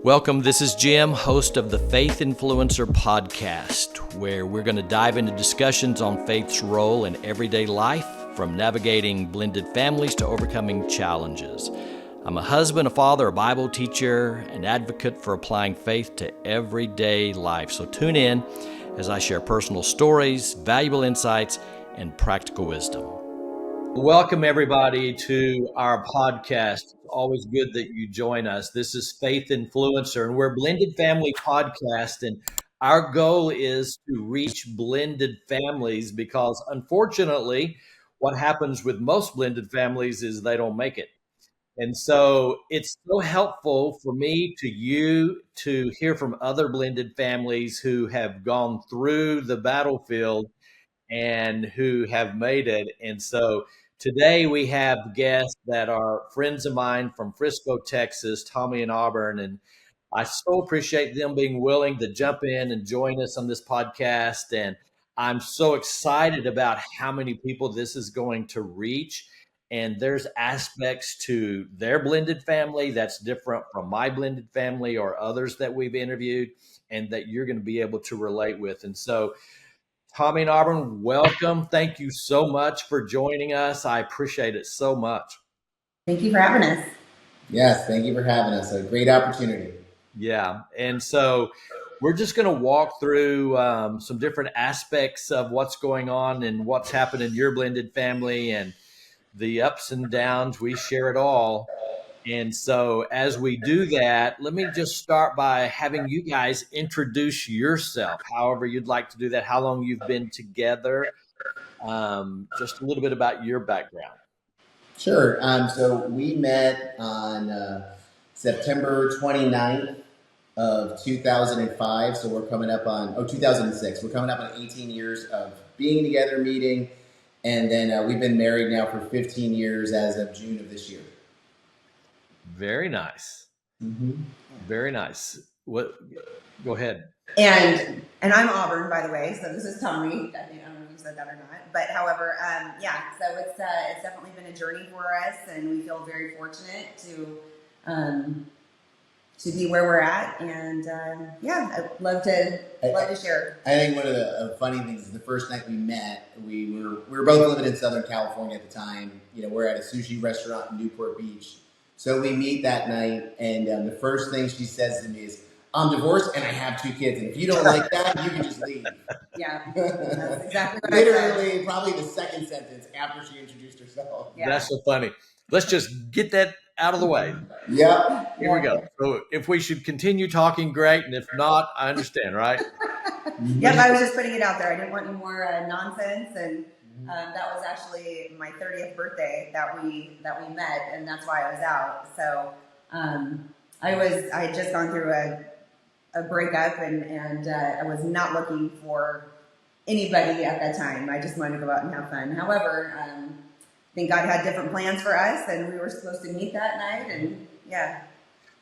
Welcome, this is Jim, host of the Faith Influencer podcast, where we're going to dive into discussions on faith's role in everyday life, from navigating blended families to overcoming challenges. I'm a husband, a father, a Bible teacher, an advocate for applying faith to everyday life. So tune in as I share personal stories, valuable insights, and practical wisdom. Welcome, everybody, to our podcast. It's always good that you join us. This is Faith Influencer, and we're a blended family podcast. And our goal is to reach blended families because, unfortunately, what happens with most blended families is they don't make it. And so it's so helpful for me to hear from other blended families who have gone through the battlefield and who have made it. And so today we have guests that are friends of mine from Frisco, Texas, Tommy and Auburn. And I so appreciate them being willing to jump in and join us on this podcast. And I'm so excited about how many people this is going to reach. And there's aspects to their blended family that's different from my blended family or others that we've interviewed and that you're going to be able to relate with. And so Tommy and Auburn, welcome. Thank you so much for joining us. I appreciate it so much. Thank you for having us. Yes, thank you for having us. A great opportunity. Yeah. And so we're just going to walk through some different aspects of what's going on and what's happened in your blended family and the ups and downs. We share it all. And so as we do that, let me just start by having you guys introduce yourself, however you'd like to do that, how long you've been together, just a little bit about your background. Sure. So we met on September 29th of 2005. So we're coming up on, 2006. We're coming up on 18 years of being together, meeting. And then we've been married now for 15 years as of June of this year. Very nice. Mm-hmm. Very nice. Go ahead. And I'm Auburn, by the way. So this is Tommy. I don't know if you said that or not, but however, So it's definitely been a journey for us, and we feel very fortunate to be where we're at. And I'd love to share. I think one of the funny things is the first night we met, we were both living in Southern California at the time. You know, we're at a sushi restaurant in Newport Beach. So we meet that night, and the first thing she says to me is, "I'm divorced and I have 2 kids, and if you don't like that, you can just leave." Yeah, that's exactly what Literally, probably the second sentence after she introduced herself. Yeah. That's so funny. Let's just get that out of the way. Yep. Here we go. So if we should continue talking, great, and if not, I understand, right? Yep, I was just putting it out there. I didn't want any more nonsense, and that was actually my 30th birthday that we met, and that's why I was out. So I had just gone through a breakup, and I was not looking for anybody at that time. I just wanted to go out and have fun. However, I think God had different plans for us, and we were supposed to meet that night, and yeah.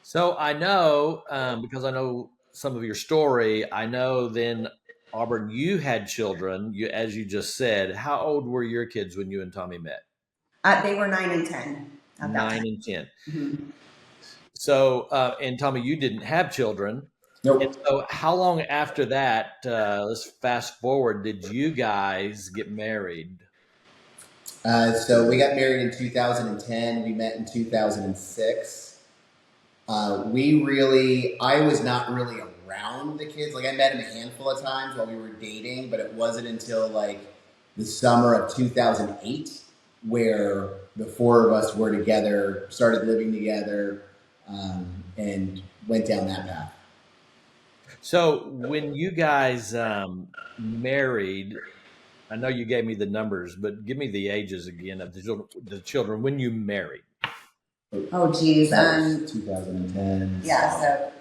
So I know, because I know some of your story, I know then, Auburn, you had children, as you just said. How old were your kids when you and Tommy met? They were 9 and 10. 9 and 10. Mm-hmm. So, and Tommy, you didn't have children. Nope. And so how long after that, let's fast forward, did you guys get married? So we got married in 2010. We met in 2006. I was not really around the kids. Like, I met him a handful of times while we were dating, but it wasn't until like the summer of 2008 where the 4 of us were together, started living together, and went down that path. So when you guys married, I know you gave me the numbers, but give me the ages again of the children when you married. Oh, geez. 2010. Yeah, so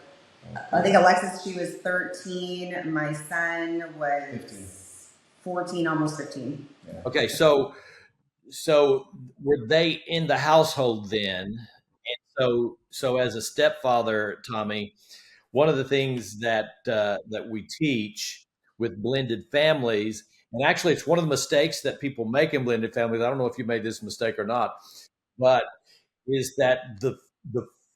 I think Alexis, she was 13. My son was 15. 14, almost 15. Yeah. Okay, so were they in the household then? And so as a stepfather, Tommy, one of the things that we teach with blended families, and actually it's one of the mistakes that people make in blended families. I don't know if you made this mistake or not, but is that the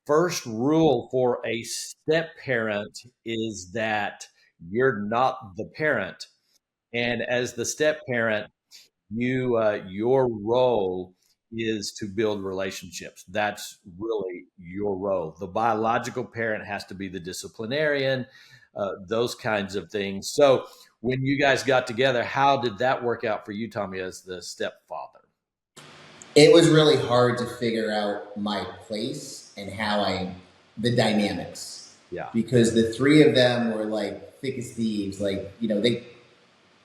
first rule for a step parent is that you're not the parent. And as the step parent, your role is to build relationships. That's really your role. The biological parent has to be the disciplinarian, those kinds of things. So when you guys got together, how did that work out for you, Tommy, as the stepfather? It was really hard to figure out my place and the dynamics, Yeah. because the three of them were like thick as thieves. Like,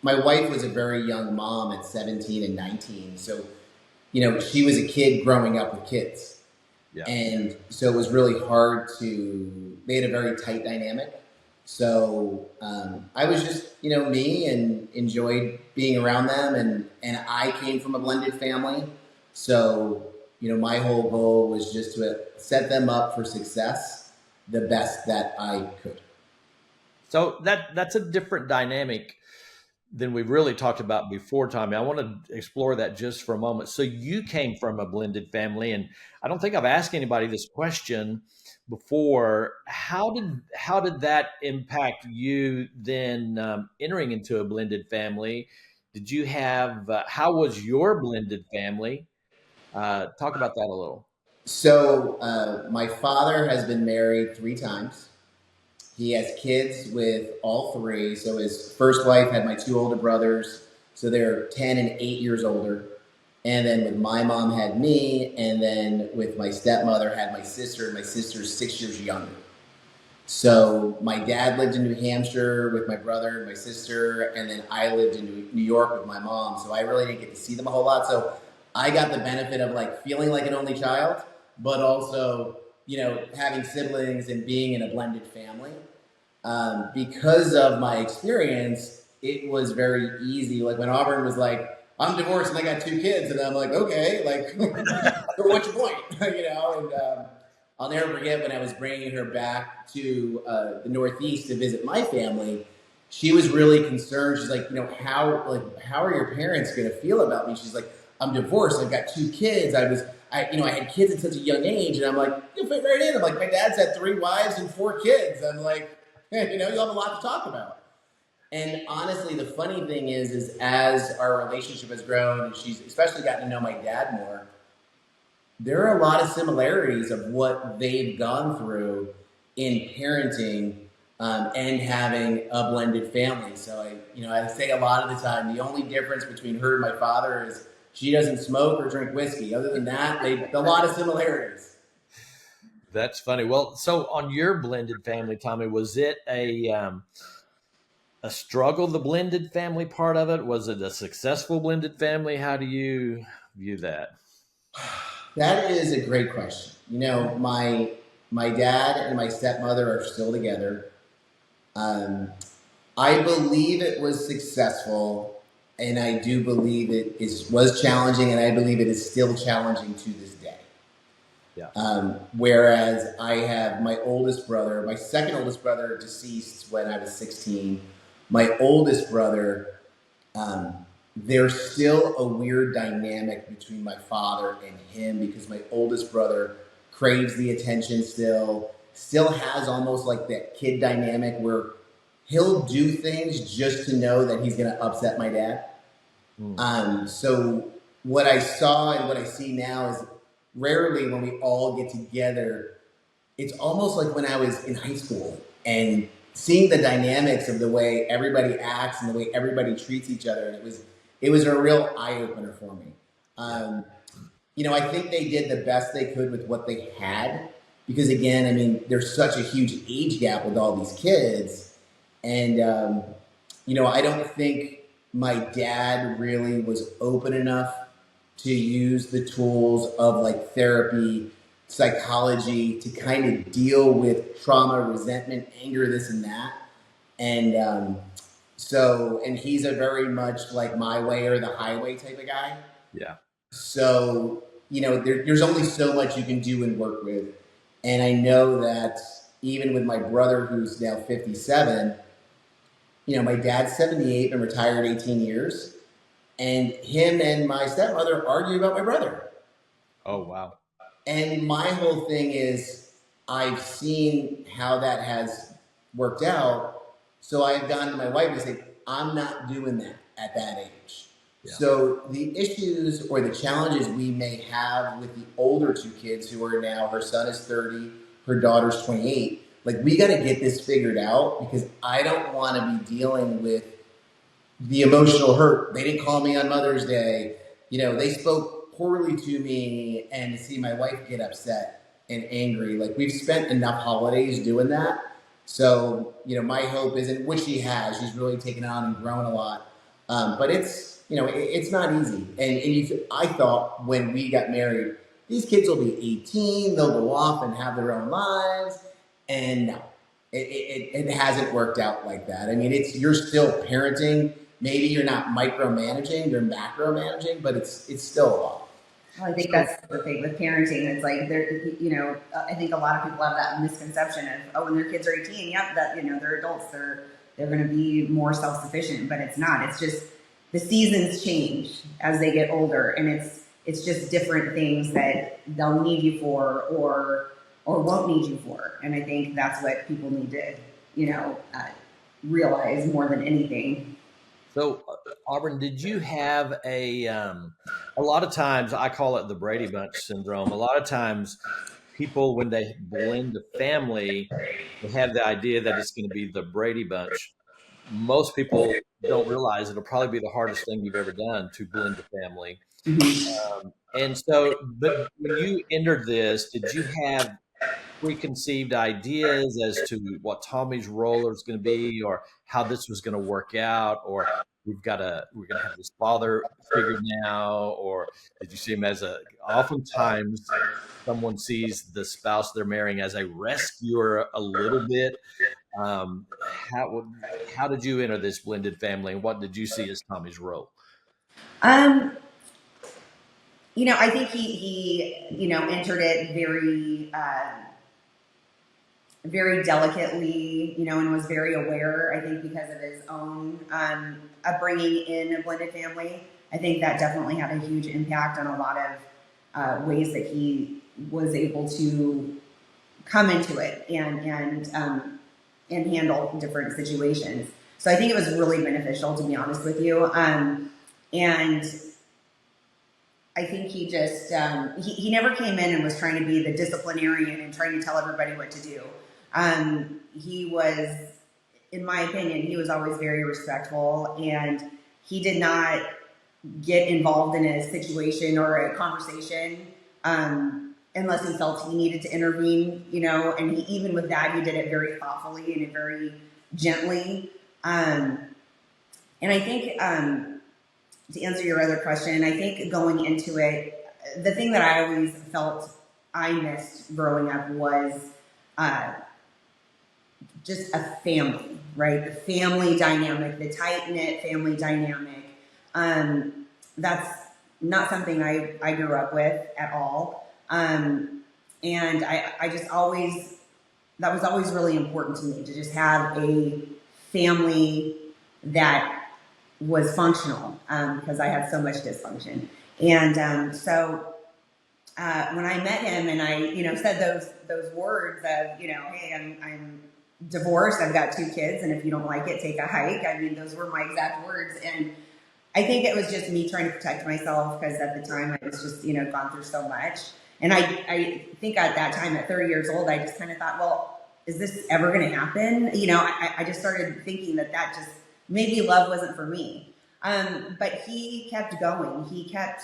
my wife was a very young mom at 17 and 19. So, she was a kid growing up with kids. Yeah. And so it was really hard they had a very tight dynamic. So I was just, me, and enjoyed being around them. And I came from a blended family. So, my whole goal was just to set them up for success the best that I could. So that's a different dynamic than we've really talked about before, Tommy. I want to explore that just for a moment. So you came from a blended family, and I don't think I've asked anybody this question before. How did that impact you then, entering into a blended family? Did you have how was your blended family? Talk about that a little. So my father has been married 3 times. He has kids with all three. So his first wife had my 2 older brothers. So they're 10 and 8 years older. And then with my mom had me. And then with my stepmother had my sister. And my sister's 6 years younger. So my dad lived in New Hampshire with my brother and my sister. And then I lived in New York with my mom. So I really didn't get to see them a whole lot. So I got the benefit of like feeling like an only child, but also, having siblings and being in a blended family. Because of my experience, it was very easy. Like when Auburn was like, I'm divorced and I got 2 kids. And I'm like, okay, like, what's your point? And I'll never forget when I was bringing her back to the Northeast to visit my family. She was really concerned. She's like, how are your parents going to feel about me? She's like, I'm divorced. I've got 2 kids. I had kids at such a young age. And I'm like, you fit right in. I'm like, my dad's had 3 wives and 4 kids. I'm like, you'll have a lot to talk about. And honestly, the funny thing is as our relationship has grown and she's especially gotten to know my dad more, there are a lot of similarities of what they've gone through in parenting and having a blended family. So I say a lot of the time, the only difference between her and my father is she doesn't smoke or drink whiskey. Other than that, a lot of similarities. That's funny. Well, so on your blended family, Tommy, was it a struggle, the blended family part of it? Was it a successful blended family? How do you view that? That is a great question. My dad and my stepmother are still together. I believe it was successful, and I do believe was challenging, and I believe it is still challenging to this day. Yeah. Whereas I have my second oldest brother deceased when I was 16. My oldest brother, there's still a weird dynamic between my father and him because my oldest brother craves the attention still has almost like that kid dynamic where he'll do things just to know that he's going to upset my dad. So what I saw and what I see now is rarely when we all get together, it's almost like when I was in high school and seeing the dynamics of the way everybody acts and the way everybody treats each other. And it was a real eye opener for me. I think they did the best they could with what they had because again, there's such a huge age gap with all these kids. And, I don't think my dad really was open enough to use the tools of like therapy, psychology to kind of deal with trauma, resentment, anger, this and that. And and he's a very much like my way or the highway type of guy. Yeah. So, there's only so much you can do and work with. And I know that even with my brother, who's now 57, my dad's 78 and retired 18 years. And him and my stepmother argue about my brother. Oh, wow. And my whole thing is, I've seen how that has worked out. So I've gone to my wife and say, I'm not doing that at that age. Yeah. So the issues or the challenges we may have with the older two kids who are now, her son is 30, her daughter's 28, like we got to get this figured out because I don't want to be dealing with the emotional hurt. They didn't call me on Mother's Day. You know, they spoke poorly to me, and to see my wife get upset and angry. Like we've spent enough holidays doing that. So, you know, my hope is, and which she has, she's really taken on and grown a lot. But it's, you know, it's not easy. I thought when we got married, these kids will be 18, they'll go off and have their own lives. And no, it hasn't worked out like that. I mean, you're still parenting. Maybe you're not micromanaging, you're macromanaging, but it's still a lot. Well, I think that's the thing with parenting. It's like I think a lot of people have that misconception of, oh, when their kids are 18, yep, that they're adults, they're going to be more self-sufficient, but it's not. It's just the seasons change as they get older, and it's just different things that they'll need you for or won't need you for. And I think that's what people need to realize more than anything. So, Auburn, did you have a lot of times I call it the Brady Bunch syndrome. A lot of times people, when they blend a family, they have the idea that it's going to be the Brady Bunch. Most people don't realize it'll probably be the hardest thing you've ever done to blend a family. And so, but when you entered this, did you have preconceived ideas as to what Tommy's role is going to be, or how this was going to work out, or we're going to have this father figure now, or did you see him as oftentimes someone sees the spouse they're marrying as a rescuer a little bit. How did you enter this blended family, and what did you see as Tommy's role? I think he entered it very delicately, and was very aware, I think, because of his own upbringing in a blended family. I think that definitely had a huge impact on a lot of ways that he was able to come into it and handle different situations. So I think it was really beneficial, to be honest with you. And I think he just, he never came in and was trying to be the disciplinarian and trying to tell everybody what to do. He was, in my opinion, he was always very respectful, and he did not get involved in a situation or a conversation unless he felt he needed to intervene, and even with that, he did it very thoughtfully and very gently. And I think, to answer your other question, I think going into it, the thing that I always felt I missed growing up was just a family, right? The family dynamic, the tight-knit family dynamic. That's not something I grew up with at all. And I just always, that was always really important to me, to just have a family that was functional, because I had so much dysfunction. And so when I met him and I, said those words of, hey, I'm divorced, I've got 2 kids, and if you don't like it, take a hike. I mean, those were my exact words. And I think it was just me trying to protect myself, because at the time I was just, gone through so much. And I think at that time, at 30 years old, I just kind of thought, well, is this ever going to happen? I just started thinking that just, maybe love wasn't for me. But he kept going. He kept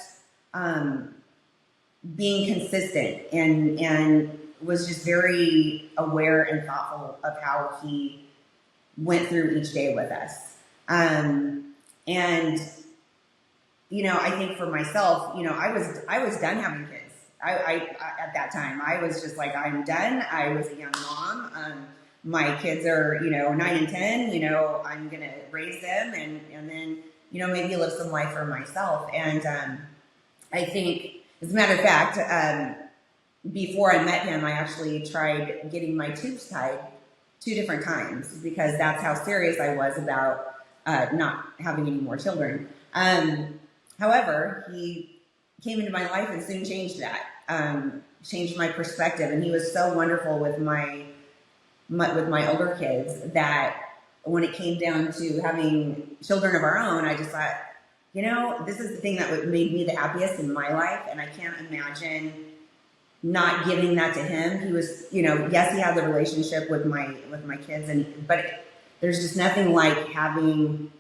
being consistent and was just very aware and thoughtful of how he went through each day with us. And, I think for myself, I was done having kids. I at that time, I was just like, I'm done. I was a young mom. My kids are, 9 and 10, I'm going to raise them and then, maybe live some life for myself. And I think, as a matter of fact, before I met him, I actually tried getting my tubes tied 2 different times, because that's how serious I was about not having any more children. However, he came into my life and soon changed that. changed my perspective. And he was so wonderful with my older kids that when it came down to having children of our own, I just thought, this is the thing that made me the happiest in my life, and I can't imagine not giving that to him. He was, yes, he had the relationship with my kids, but there's just nothing like having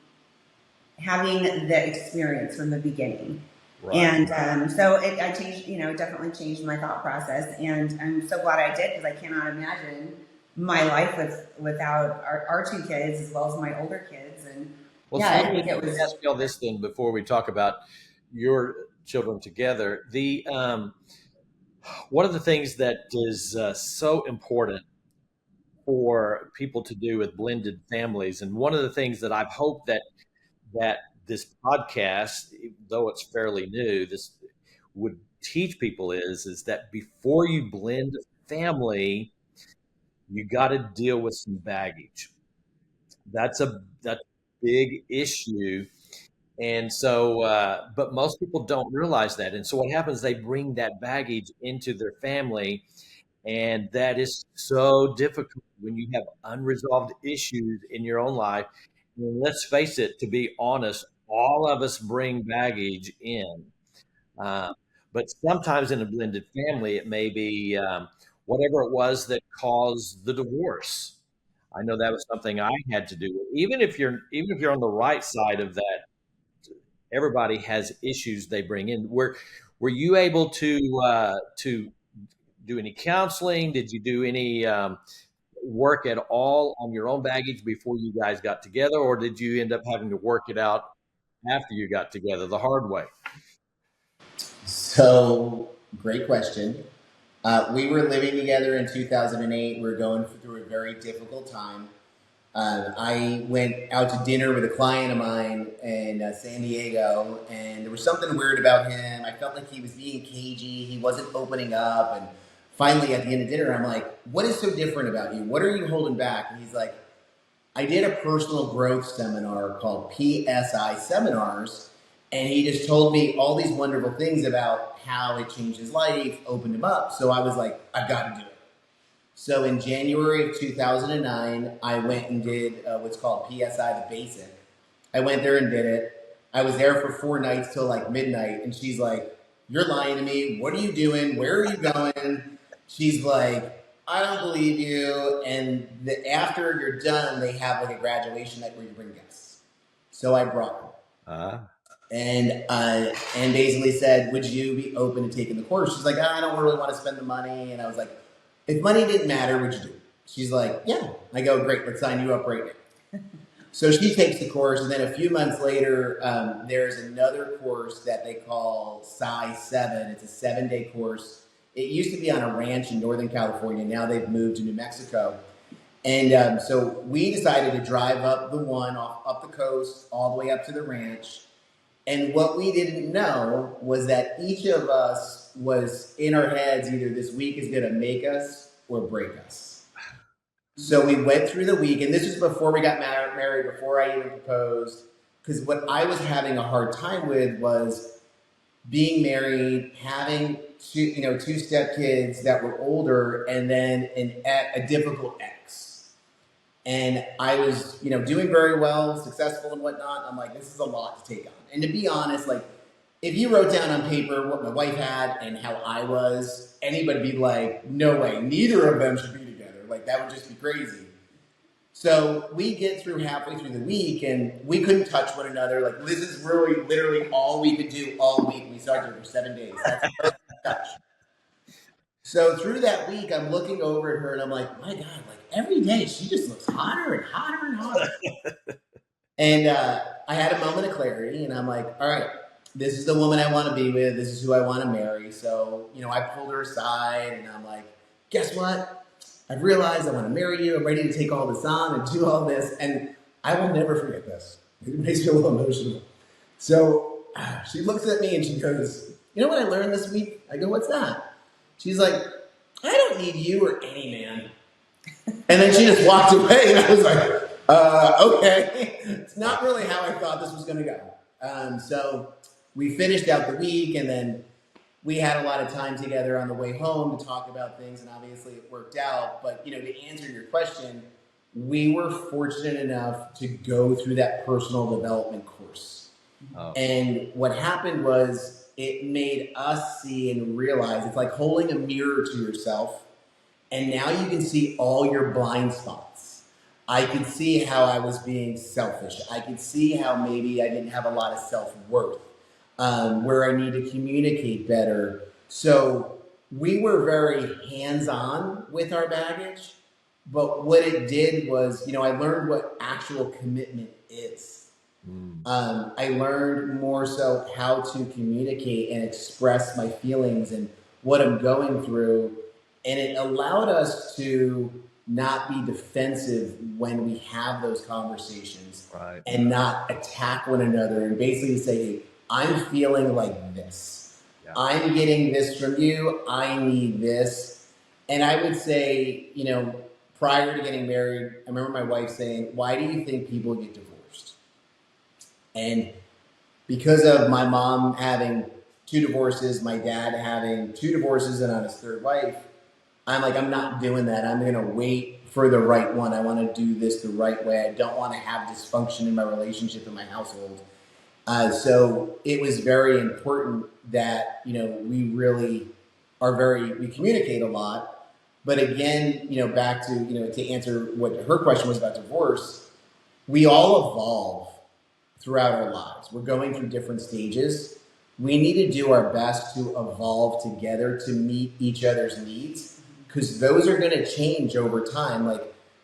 the experience from the beginning. Right. And so I changed, definitely changed my thought process, and I'm so glad I did, because I cannot imagine my life without our two kids as well as my older kids. And well, yeah, I think it was. Ask you all this then before we talk about your children together. One of the things that is so important for people to do with blended families, and one of the things that I've hoped that this podcast, though it's fairly new, this would teach people is that before you blend a family, you got to deal with some baggage. That's a big issue. And so, but most people don't realize that. And so what happens, they bring that baggage into their family. And that is so difficult when you have unresolved issues in your own life. And let's face it, to be honest, all of us bring baggage in. But sometimes in a blended family, it may be whatever it was that caused the divorce. I know that was something I had to do with. Even if you're on the right side of that, everybody has issues they bring in. Were you able to do any counseling? Did you do any work at all on your own baggage before you guys got together, or did you end up having to work it out after you got together the hard way? So, great question. We were living together in 2008. We were going through a very difficult time. I went out to dinner with a client of mine in San Diego, and there was something weird about him. I felt like he was being cagey. He wasn't opening up. And finally, at the end of dinner, I'm like, what is so different about you? What are you holding back? And he's like, I did a personal growth seminar called PSI Seminars, and he just told me all these wonderful things about how it changed his life, opened him up. So I was like, I've got to do it. So in January of 2009, I went and did what's called PSI, the basic. I went there and did it. I was there for 4 nights till like midnight. And she's like, you're lying to me. What are you doing? Where are you going? She's like, I don't believe you. And after you're done, they have like a graduation night where you bring guests. So I brought her. And basically said, would you be open to taking the course? She's like, I don't really want to spend the money. And I was like, if money didn't matter, what'd you do? She's like, yeah. I go, great, let's sign you up right now. So she takes the course, and then a few months later, there's another course that they call Size 7. It's a 7-day course. It used to be on a ranch in Northern California. Now they've moved to New Mexico. And so we decided to drive up up the coast, all the way up to the ranch. And what we didn't know was that each of us was in our heads, either this week is going to make us or break us. So we went through the week, and this was before we got married, before I even proposed, because what I was having a hard time with was being married, having two stepkids that were older, and then a difficult ex. And I was, doing very well, successful and whatnot. I'm like, this is a lot to take on. And to be honest, like, if you wrote down on paper what my wife had and how I was, anybody would be like, no way, neither of them should be together. Like, that would just be crazy. So we get through halfway through the week, and we couldn't touch one another. Like, this is really literally all we could do all week. We started for 7 days. That's the first touch. So through that week, I'm looking over at her, and I'm like, my God, like, every day she just looks hotter and hotter and hotter. And I had a moment of clarity, and I'm like, all right, this is the woman I want to be with. This is who I want to marry. So, I pulled her aside, and I'm like, guess what? I've realized I want to marry you. I'm ready to take all this on and do all this. And I will never forget this. It makes me a little emotional. So she looks at me, and she goes, you know what I learned this week? I go, what's that? She's like, I don't need you or any man. And then she just walked away, and I was like, okay. It's not really how I thought this was going to go. So we finished out the week, and then we had a lot of time together on the way home to talk about things, and obviously it worked out. But to answer your question, we were fortunate enough to go through that personal development course. Oh. And what happened was it made us see and realize it's like holding a mirror to yourself, and now you can see all your blind spots. I could see how I was being selfish. I could see how maybe I didn't have a lot of self-worth, where I need to communicate better. So we were very hands-on with our baggage, but what it did was, I learned what actual commitment is. I learned more so how to communicate and express my feelings and what I'm going through. And it allowed us to not be defensive when we have those conversations, right, and not attack one another and basically say, hey, I'm feeling like this. Yeah. I'm getting this from you. I need this. And I would say, prior to getting married, I remember my wife saying, why do you think people get divorced? And because of my mom having 2 divorces, my dad having 2 divorces and on his 3rd wife, I'm like, I'm not doing that. I'm going to wait for the right one. I want to do this the right way. I don't want to have dysfunction in my relationship in my household. So it was very important that, we really we communicate a lot. But again, back to, to answer what her question was about divorce, we all evolve throughout our lives. We're going through different stages. We need to do our best to evolve together to meet each other's needs, because those are going to change over time. Like,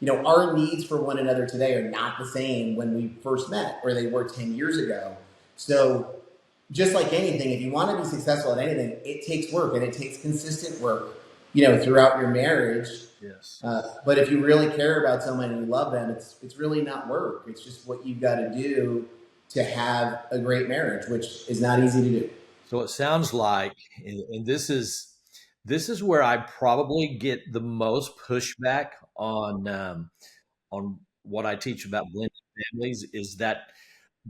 our needs for one another today are not the same when we first met or they were 10 years ago. So just like anything, if you want to be successful at anything, it takes work, and it takes consistent work, throughout your marriage. Yes. But if you really care about someone and you love them, it's really not work. It's just what you've got to do to have a great marriage, which is not easy to do. So it sounds like, and this is where I probably get the most pushback on what I teach about blended families, is that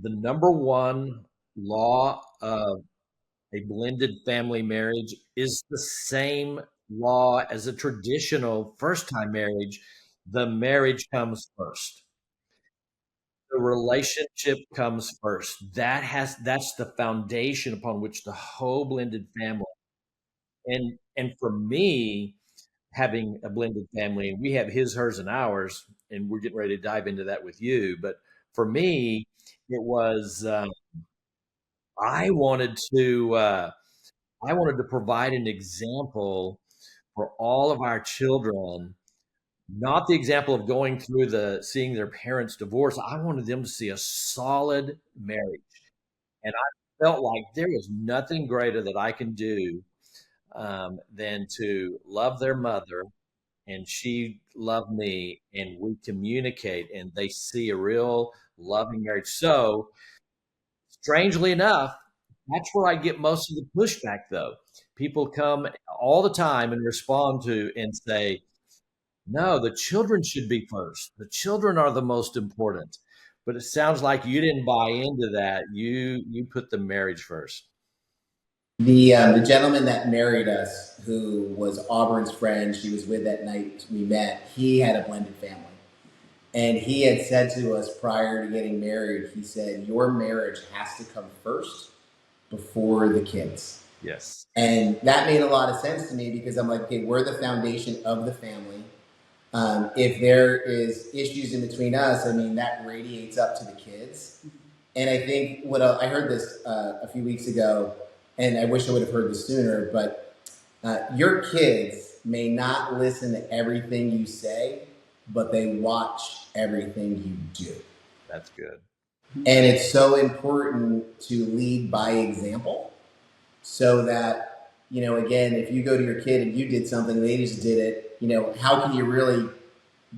the number one law of a blended family marriage is the same law as a traditional first-time marriage. The marriage comes first. The relationship comes first. That's the foundation upon which the whole blended family. And for me, having a blended family, and we have his, hers, and ours, and we're getting ready to dive into that with you. But for me, it was I wanted to provide an example for all of our children, not the example of going through seeing their parents divorce. I wanted them to see a solid marriage. And I felt like there was nothing greater that I can do than to love their mother, and she loved me, and we communicate, and they see a real loving marriage. So, strangely enough, that's where I get most of the pushback, though. People come all the time and respond to and say, no, the children should be first. The children are the most important. But it sounds like you didn't buy into that. You put the marriage first. The gentleman that married us, who was Auburn's friend, she was with that night we met, he had a blended family. And he had said to us prior to getting married, he said, your marriage has to come first before the kids. Yes. And that made a lot of sense to me, because I'm like, okay, we're the foundation of the family. If there is issues in between us, I mean, that radiates up to the kids. And I think I heard this a few weeks ago, and I wish I would have heard this sooner, but your kids may not listen to everything you say, but they watch everything you do. That's good. And it's so important to lead by example, so that, again, if you go to your kid and you did something, they just did it, how can you really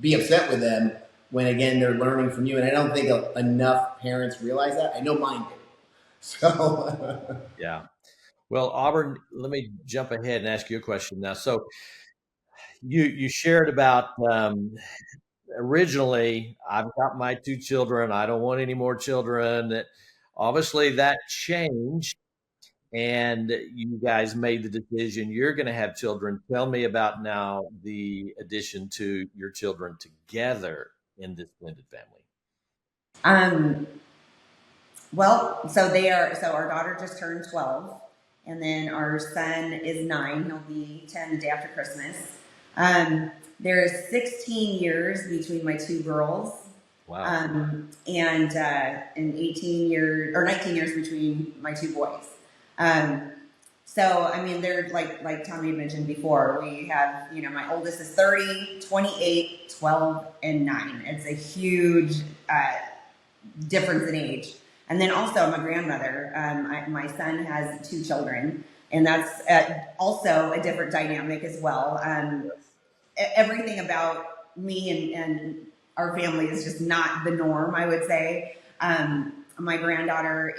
be upset with them when, again, they're learning from you? And I don't think enough parents realize that. I know mine did. So yeah. Well, Auburn, let me jump ahead and ask you a question now. So you shared about originally, I've got my 2 children. I don't want any more children. Obviously, that changed and you guys made the decision you're going to have children. Tell me about now the addition to your children together in this blended family. Um, well, so our daughter just turned 12, and then our son is 9. He'll be 10 the day after Christmas. There's 16 years between my two girls. Wow. And 18 years or 19 years between my two boys. So I mean, they're like Tommy had mentioned before. We have, my oldest is 30, 28, 12, and 9. It's a huge difference in age. And then also I'm a grandmother. My son has 2 children, and that's also a different dynamic as well. Everything about me and our family is just not the norm, I would say. My granddaughter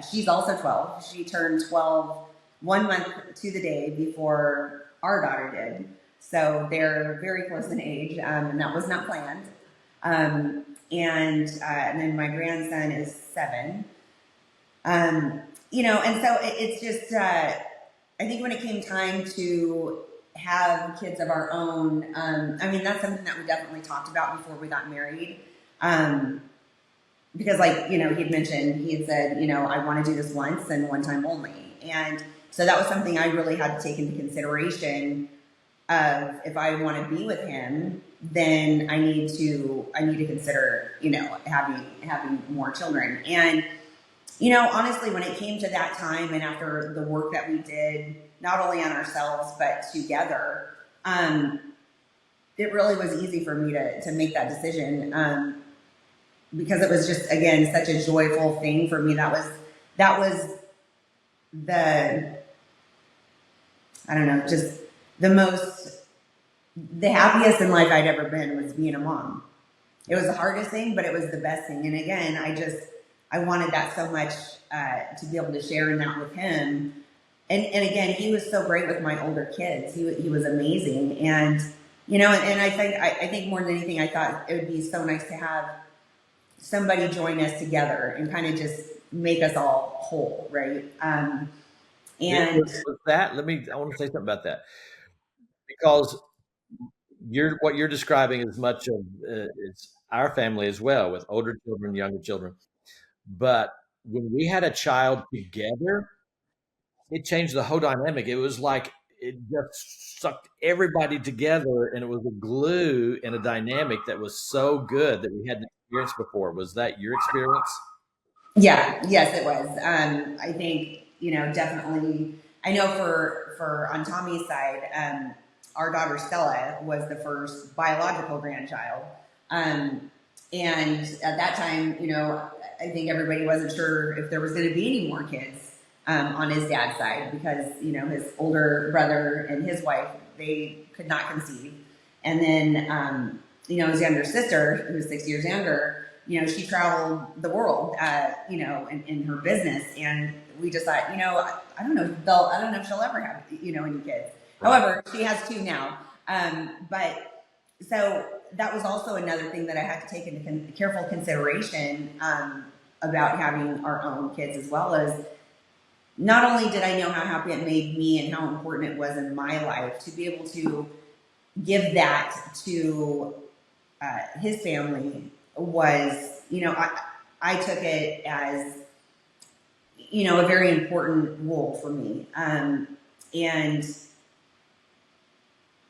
she's also 12. She turned 12 1 month to the day before our daughter did. So they're very close in age, and that was not planned. And then my grandson is 7. And so it's just, I think when it came time to have kids of our own, that's something that we definitely talked about before we got married. Because he'd mentioned, he had said, I want to do this once and one time only. And so that was something I really had to take into consideration of, if I want to be with him, then I need to consider, having more children. And, honestly, when it came to that time and after the work that we did, not only on ourselves, but together, it really was easy for me to make that decision. Because it was just, again, such a joyful thing for me. That was the happiest in life I'd ever been, was being a mom. It was the hardest thing, but it was the best thing. And again, I wanted that so much, to be able to share in that with him. And again, he was so great with my older kids. He was amazing. And, and I think more than anything, I thought it would be so nice to have somebody join us together and kind of just make us all whole, right? And with that, I want to say something about that, because what you're describing is much of it's our family as well, with older children, younger children. But when we had a child together, it changed the whole dynamic. It was like it just sucked everybody together, and it was a glue and a dynamic that was so good that we hadn't experienced before. Was that your experience? yeah, yes, it was. I think, definitely, I know for on Tommy's side, our daughter Stella was the first biological grandchild. And at that time, I think everybody wasn't sure if there was going to be any more kids on his dad's side, because, his older brother and his wife, they could not conceive. And then, his younger sister, who was 6 years younger, she traveled the world, in her business. And we just thought, I don't know if she'll ever have, any kids. However, she has 2 now. But so that was also another thing that I had to take into careful consideration, about having our own kids, as well as, not only did I know how happy it made me and how important it was in my life to be able to give that to his family, was, I took it as, a very important role for me. And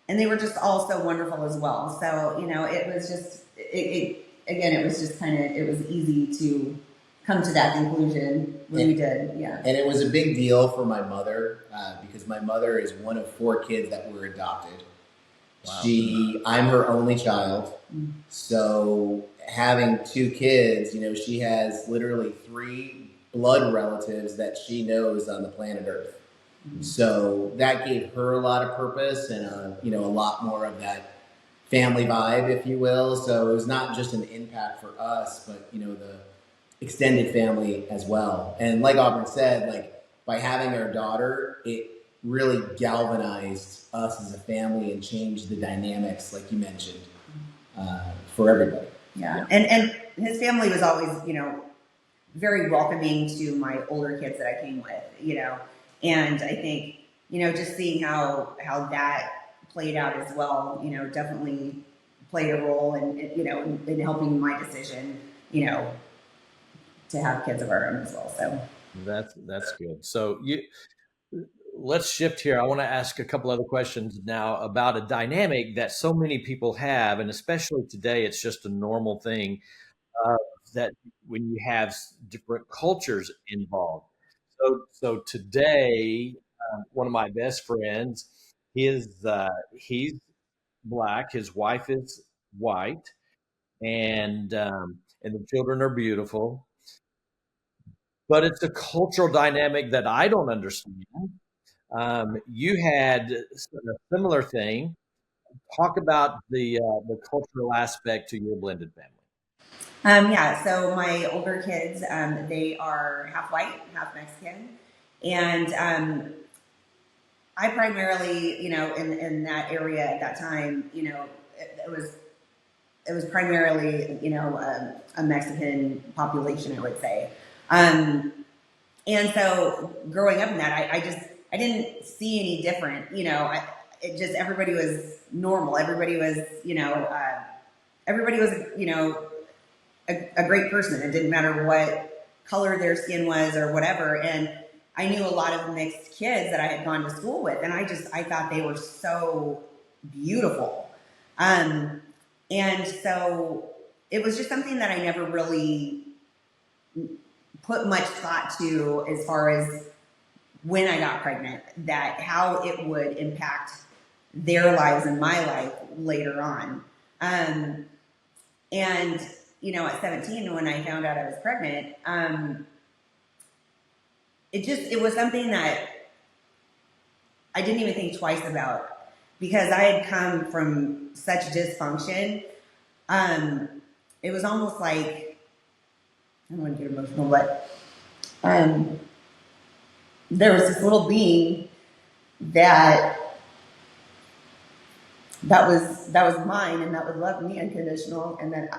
they were just all so wonderful as well. So, it was just, it was just it was easy to come to that conclusion when we did. Yeah. And it was a big deal for my mother, because my mother is one of 4 kids that were adopted. Wow. I'm her only child. Mm-hmm. So having 2 kids, she has literally 3 blood relatives that she knows on the planet Earth. Mm-hmm. So that gave her a lot of purpose and, a lot more of that family vibe, if you will. So it was not just an impact for us, but, the extended family as well. And like Auburn said, by having our daughter, it really galvanized us as a family and changed the dynamics, like you mentioned, for everybody. Yeah. And his family was always, very welcoming to my older kids that I came with, and I think, just seeing how that played out as well, definitely played a role in helping my decision, to have kids of our own as well. So That's good. So let's shift here. I want to ask a couple other questions now about a dynamic that so many people have, and especially today, it's just a normal thing, uh, that when you have different cultures involved. So today, one of my best friends, he's black, his wife is white, and the children are beautiful. But it's a cultural dynamic that I don't understand. You had a similar thing. Talk about the cultural aspect to your blended family. yeah, so my older kids, they are half white, half Mexican, and I primarily, in that area at that time, it was primarily, a Mexican population, I would say. And so growing up in that, I didn't see any different, it just, everybody was normal. Everybody was, everybody was, a great person. It didn't matter what color their skin was or whatever. And I knew a lot of mixed kids that I had gone to school with, and I thought they were so beautiful. And so it was just something that I never really put much thought to as far as when I got pregnant, that how it would impact their lives and my life later on. And, at 17, when I found out I was pregnant, it was something that I didn't even think twice about, because I had come from such dysfunction. It was almost like, I don't want to get emotional, but there was this little being that was mine, and that would love me unconditional, and that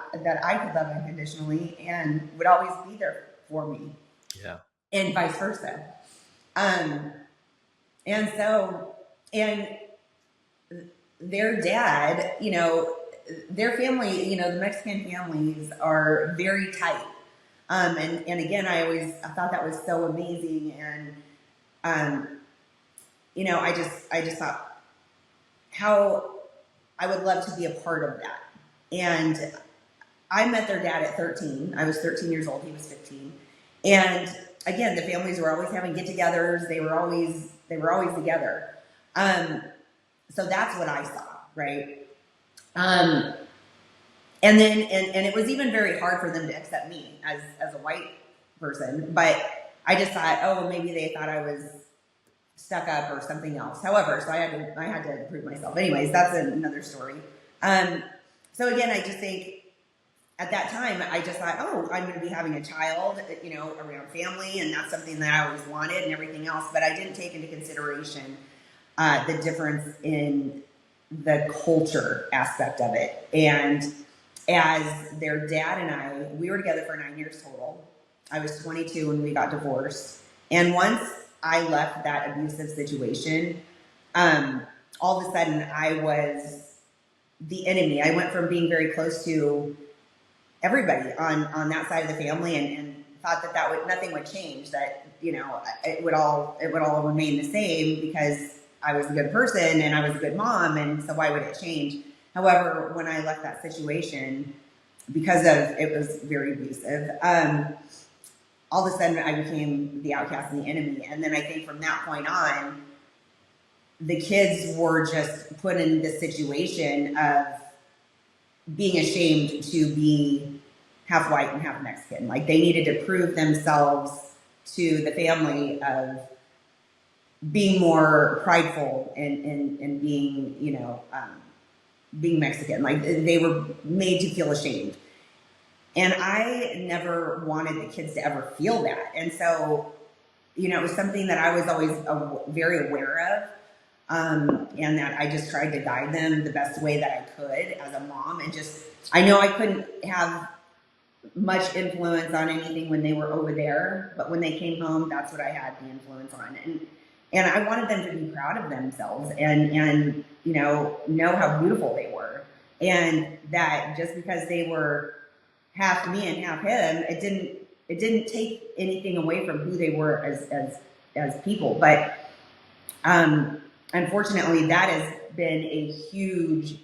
I could love unconditionally, and would always be there for me. Yeah. And vice versa. And so, and their dad, their family, the Mexican families are very tight. And again, I thought that was so amazing. And, I just thought how I would love to be a part of that. And I met their dad at 13. I was 13 years old. He was 15. And again, the families were always having get-togethers. They were always together. So that's what I saw, right? And then, and it was even very hard for them to accept me as a white person. But I just thought, oh, maybe they thought I was stuck up or something else. However, so I had to prove myself. Anyways, that's another story. So again, I just think at that time, I just thought, oh, I'm going to be having a child, around family, and that's something that I always wanted and everything else. But I didn't take into consideration the difference in the culture aspect of it. And as their dad and I, we were together for 9 years total. I was 22 when we got divorced. And once I left that abusive situation, all of a sudden I was the enemy. I went from being very close to everybody on that side of the family, and thought that nothing would change, that, it would all remain the same, because I was a good person and I was a good mom. And so why would it change? However, when I left that situation, because of it was very abusive, all of a sudden I became the outcast and the enemy. And then I think from that point on, the kids were just put in this situation of being ashamed to be half white and half Mexican. Like, they needed to prove themselves to the family of being more prideful and being, being Mexican. Like, they were made to feel ashamed. And I never wanted the kids to ever feel that. And so, it was something that I was always very aware of. And that I just tried to guide them the best way that I could as a mom. And just, I know I couldn't have much influence on anything when they were over there, but when they came home, that's what I had the influence on. And I wanted them to be proud of themselves and know how beautiful they were. And that just because they were half me and half him, it didn't take anything away from who they were as people. But unfortunately, that has been a huge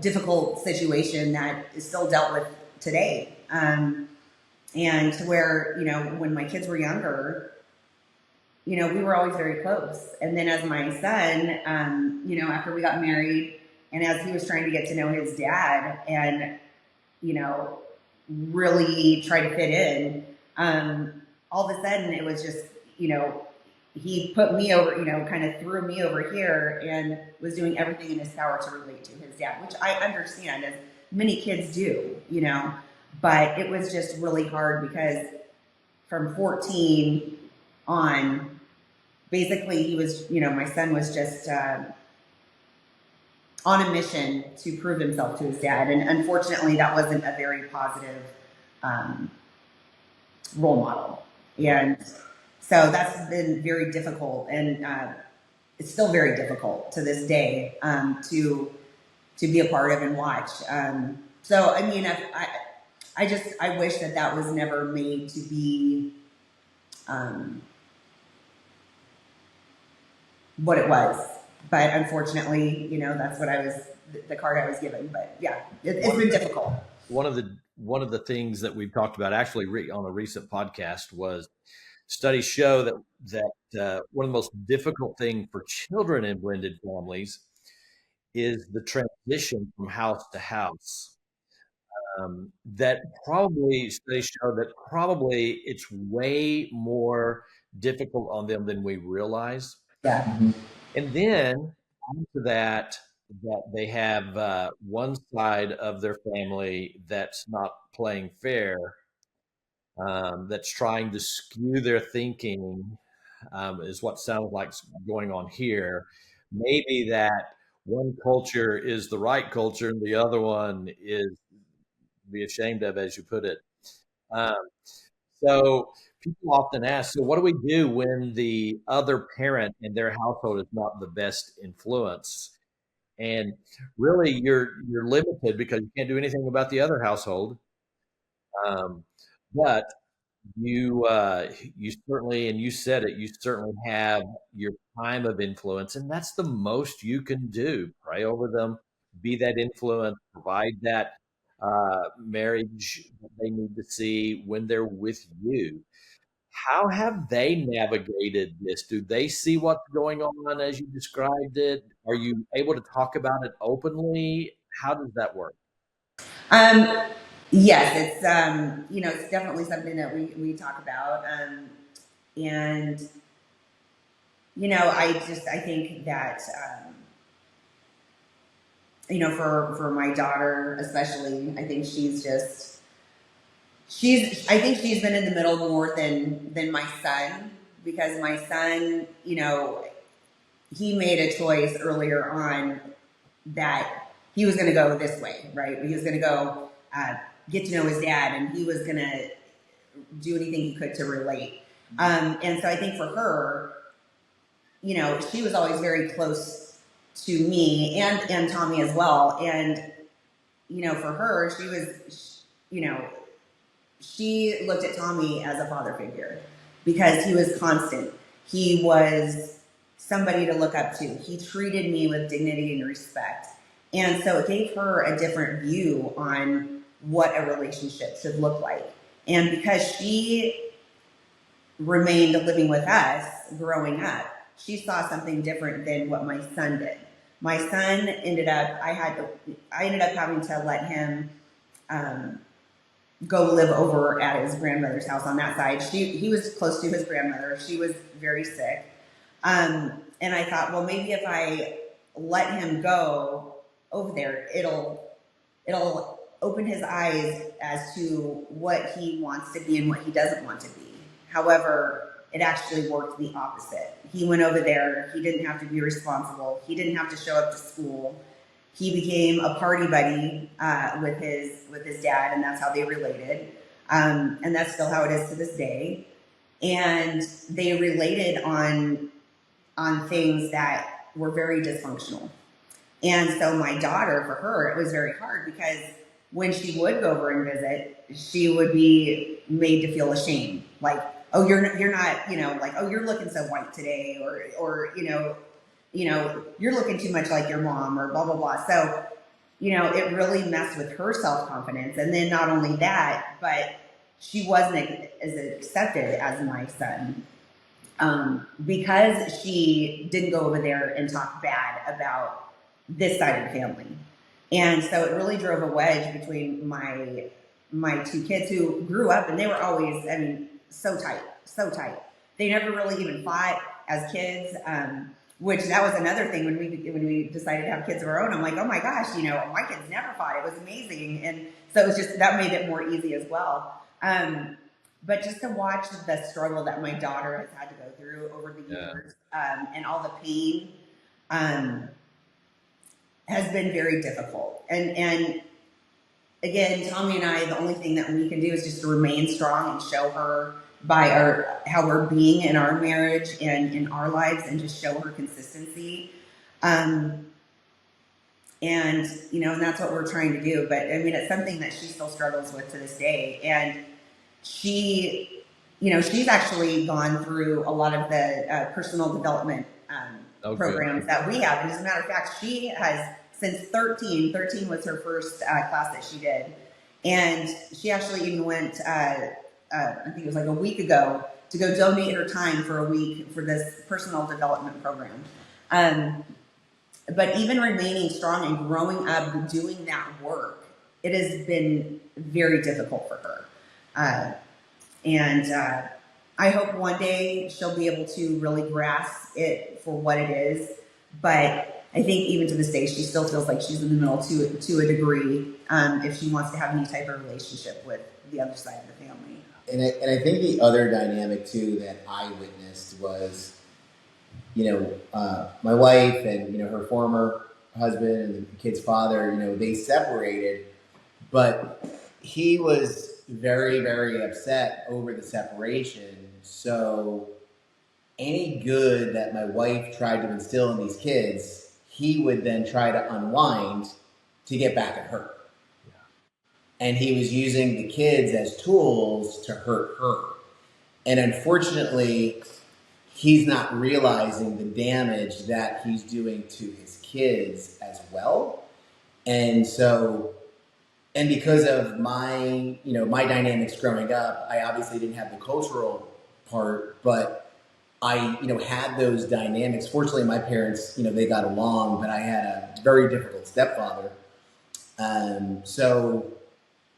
difficult situation that is still dealt with today. And to where, when my kids were younger, we were always very close. And then as my son, after we got married and as he was trying to get to know his dad and, really try to fit in, all of a sudden it was just, he put me over, kind of threw me over here and was doing everything in his power to relate to his dad, which I understand, as many kids do, but it was just really hard because from 14 on, basically he was, my son was just on a mission to prove himself to his dad. And unfortunately, that wasn't a very positive role model. And so that's been very difficult, and it's still very difficult to this day to be a part of and watch. So I mean, I wish that was never made to be what it was. But unfortunately, that's what the card I was given. But yeah, it's been difficult. One of the things that we've talked about actually on a recent podcast was studies show that one of the most difficult things for children in blended families is the transition from house to house. That probably studies show that probably it's way more difficult on them than we realize. Yeah. Mm-hmm. And then after that they have one side of their family that's not playing fair, that's trying to skew their thinking, is what sounds like going on here. Maybe that one culture is the right culture and the other one is to be ashamed of, as you put it. So people often ask, so what do we do when the other parent in their household is not the best influence? And really, you're limited because you can't do anything about the other household. But you certainly, and you said it, you certainly have your time of influence, and that's the most you can do. Pray over them, be that influence, provide that marriage that they need to see when they're with you. How have they navigated this? Do they see what's going on as you described it? Are you able to talk about it openly? How does that work? Yes, it's it's definitely something that we talk about, and I think that for my daughter especially, I think I think she's been in the middle more than my son, because my son, he made a choice earlier on that he was going to go this way, right? He was going to go get to know his dad, and he was going to do anything he could to relate. And so I think for her, she was always very close to me and Tommy as well. And, for her, she was, she looked at Tommy as a father figure because he was constant. He was somebody to look up to. He treated me with dignity and respect. And so it gave her a different view on what a relationship should look like. And because she remained living with us growing up, she saw something different than what my son did. My son ended up having to let him go live over at his grandmother's house on that side. He was close to his grandmother. She was very sick. And I thought, well, maybe if I let him go over there, it'll open his eyes as to what he wants to be and what he doesn't want to be. However, it actually worked the opposite. He went over there. He didn't have to be responsible. He didn't have to show up to school. he became a party buddy with his dad, and that's how they related. And that's still how it is to this day. And they related on things that were very dysfunctional. And so my daughter, for her, it was very hard because when she would go over and visit, she would be made to feel ashamed, like, oh, you're not, like, oh, you're looking so white today, or you're looking too much like your mom, or blah blah blah. So it really messed with her self confidence. And then not only that, but she wasn't as accepted as my son, because she didn't go over there and talk bad about this side of the family. And so it really drove a wedge between my two kids, who grew up, and they were always, I mean, so tight, so tight. They never really even fought as kids, which that was another thing when we decided to have kids of our own. I'm like, oh my gosh, my kids never fought. It was amazing. And so it was just, that made it more easy as well. But just to watch the struggle that my daughter has had to go through over the years, and all the pain, has been very difficult. And again, Tommy and I, the only thing that we can do is just to remain strong and show her by how we're being in our marriage and in our lives, and just show her consistency. And and that's what we're trying to do. But I mean, it's something that she still struggles with to this day. And she, she's actually gone through a lot of the personal development programs that we have. And as a matter of fact, she has, since 13 was her first class that she did. And she actually even went, I think it was like a week ago, to go donate her time for a week for this personal development program. But even remaining strong and growing up doing that work, it has been very difficult for her. And I hope one day she'll be able to really grasp it for what it is. But I think even to this day, she still feels like she's in the middle to a degree, if she wants to have any type of relationship with the other side of the family. And I think the other dynamic too that I witnessed was, my wife and her former husband and the kid's father, they separated, but he was very, very upset over the separation. So any good that my wife tried to instill in these kids, he would then try to unwind to get back at her. And he was using the kids as tools to hurt her. And unfortunately, he's not realizing the damage that he's doing to his kids as well. And so, and because of my, my dynamics growing up, I obviously didn't have the cultural part, but I, had those dynamics. Fortunately, my parents, they got along, but I had a very difficult stepfather. So,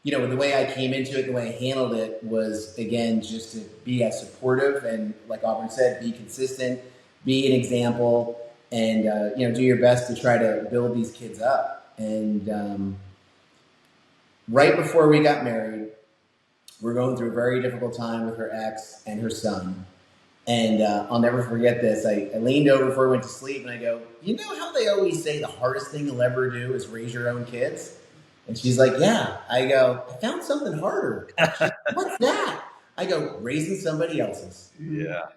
the way I came into it, the way I handled it was, again, just to be as supportive and, like Auburn said, be consistent, be an example, and, do your best to try to build these kids up. And right before we got married, we're going through a very difficult time with her ex and her son. And I'll never forget this. I leaned over before I went to sleep, and I go, you know how they always say the hardest thing you'll ever do is raise your own kids? And she's like, yeah. I go, I found something harder. She's like, what's that? I go, raising somebody else's. Yeah.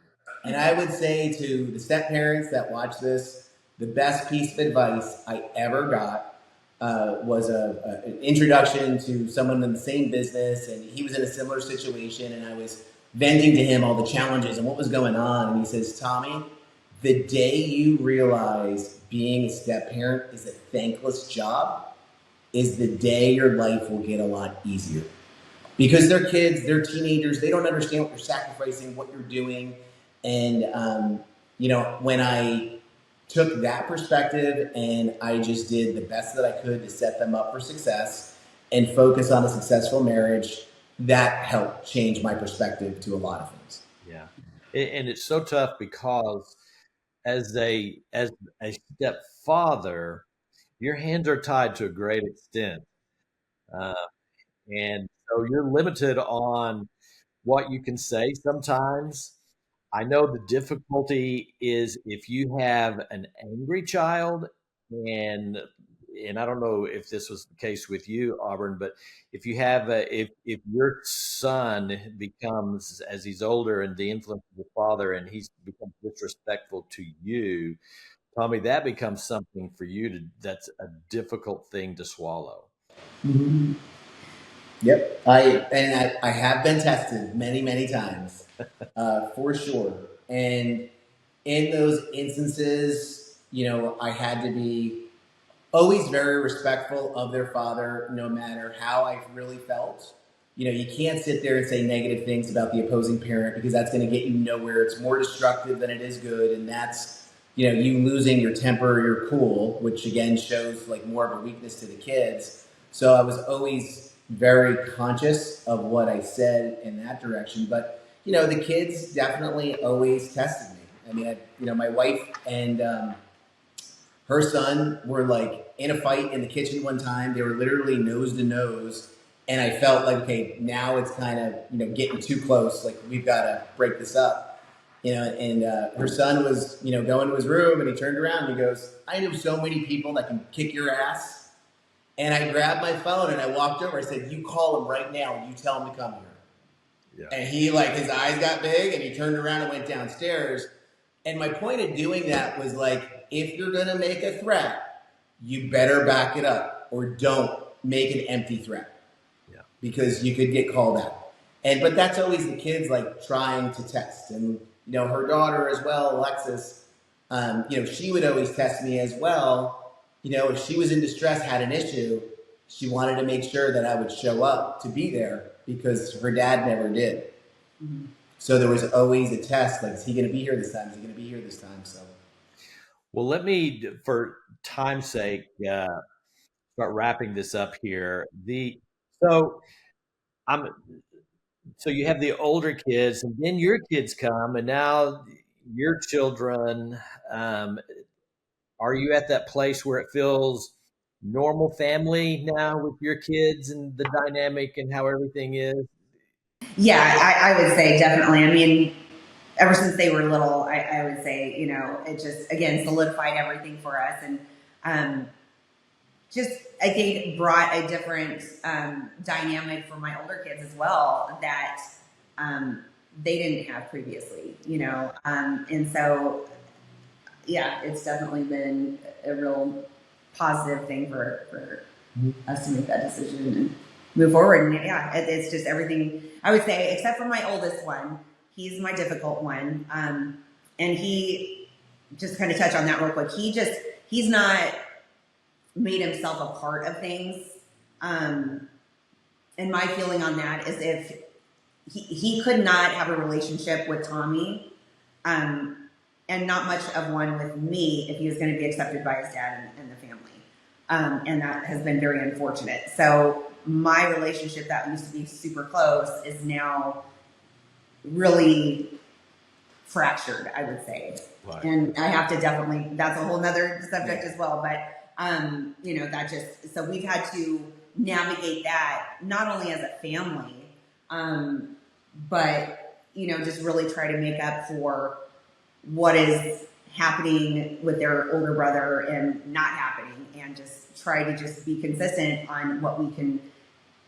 And I would say to the step parents that watch this, the best piece of advice I ever got was an introduction to someone in the same business. And he was in a similar situation. And I was venting to him all the challenges and what was going on. And he says, Tommy, the day you realize being a step parent is a thankless job is the day your life will get a lot easier. Because they're kids, they're teenagers, they don't understand what you're sacrificing, what you're doing. And, when I took that perspective and I just did the best that I could to set them up for success and focus on a successful marriage, that helped change my perspective to a lot of things. Yeah. And it's so tough because as a stepfather, your hands are tied to a great extent. And so you're limited on what you can say sometimes. I know the difficulty is if you have an angry child and and I don't know if this was the case with you, Auburn, but if you have if your son becomes, as he's older and the influence of the father, and he's becomes disrespectful to you, Tommy, that becomes something for you to that's a difficult thing to swallow. Mhm. Yep, I have been tested many times, for sure. And in those instances, I had to be always very respectful of their father, no matter how I really felt. You can't sit there and say negative things about the opposing parent because that's going to get you nowhere. It's more destructive than it is good, and that's you losing your temper, or your cool, which again shows like more of a weakness to the kids. So I was always very conscious of what I said in that direction. But the kids definitely always tested me. I mean, my wife and her son were like in a fight in the kitchen one time. They were literally nose to nose. And I felt like, okay, now it's kind of, getting too close. Like, we've got to break this up. And her son was, going to his room, and he turned around and he goes, I know so many people that can kick your ass. And I grabbed my phone and I walked over. I said, you call him right now and you tell him to come here. Yeah. And he, like, his eyes got big and he turned around and went downstairs. And my point of doing that was like, if you're going to make a threat, you better back it up, or don't make an empty threat. Yeah. Because you could get called out. But that's always the kids like trying to test. And, her daughter as well, Alexis, she would always test me as well. If she was in distress, had an issue, she wanted to make sure that I would show up to be there because her dad never did. Mm-hmm. So there was always a test, like, is he going to be here this time? Is he going to be here this time? So, well, let me, for time's sake, start wrapping this up here. So I'm so you have the older kids, and then your kids come, and now your children. Um, are you at that place where it feels normal family now with your kids and the dynamic and how everything is? Yeah, I would say definitely. I mean, ever since they were little, I would say, it just, again, solidified everything for us. And just, I think, it brought a different dynamic for my older kids as well that they didn't have previously, and so, yeah, it's definitely been a real positive thing for us to make that decision and move forward. And yeah, it's just everything, I would say, except for my oldest one. He's my difficult one. And he, just kind of touch on that real quick. He's not made himself a part of things. And my feeling on that is if he could not have a relationship with Tommy, and not much of one with me if he was going to be accepted by his dad and the family. And that has been very unfortunate. So my relationship that used to be super close is now really fractured, I would say. Right. And I have to definitely, that's a whole nother subject as well. But, that just, so we've had to navigate that not only as a family, but, just really try to make up for what is happening with their older brother and not happening, and just try to just be consistent on what we can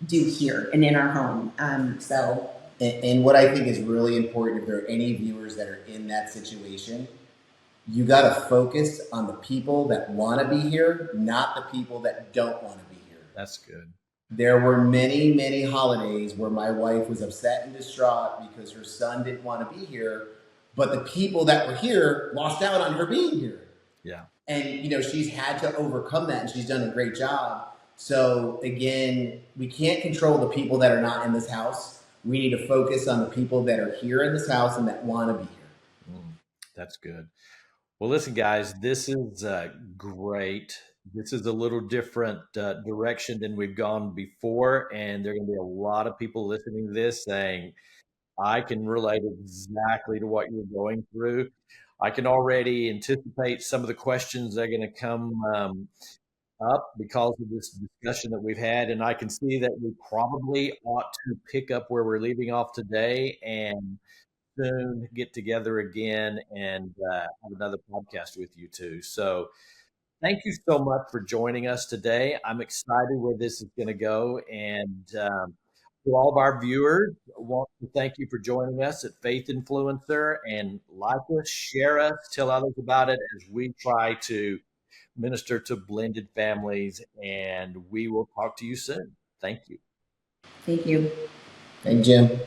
do here and in our home. And what I think is really important, if there are any viewers that are in that situation, you got to focus on the people that want to be here, not the people that don't want to be here. That's good. There were many holidays where my wife was upset and distraught because her son didn't want to be here, but the people that were here lost out on her being here. Yeah. And, she's had to overcome that, and she's done a great job. So again, we can't control the people that are not in this house. We need to focus on the people that are here in this house and that want to be here. That's good. Well, listen, guys, this is great. This is a little different direction than we've gone before. And there are going to be a lot of people listening to this saying, I can relate exactly to what you're going through. I can already anticipate some of the questions that are going to come up because of this discussion that we've had. And I can see that we probably ought to pick up where we're leaving off today and soon get together again and have another podcast with you two. So Thank you so much for joining us today. I'm excited where this is going to go. And to all of our viewers, I want to thank you for joining us at Faith Influencer, and like us, share us, tell others about it as we try to minister to blended families. And we will talk to you soon. Thank you. Thank you. Thank you.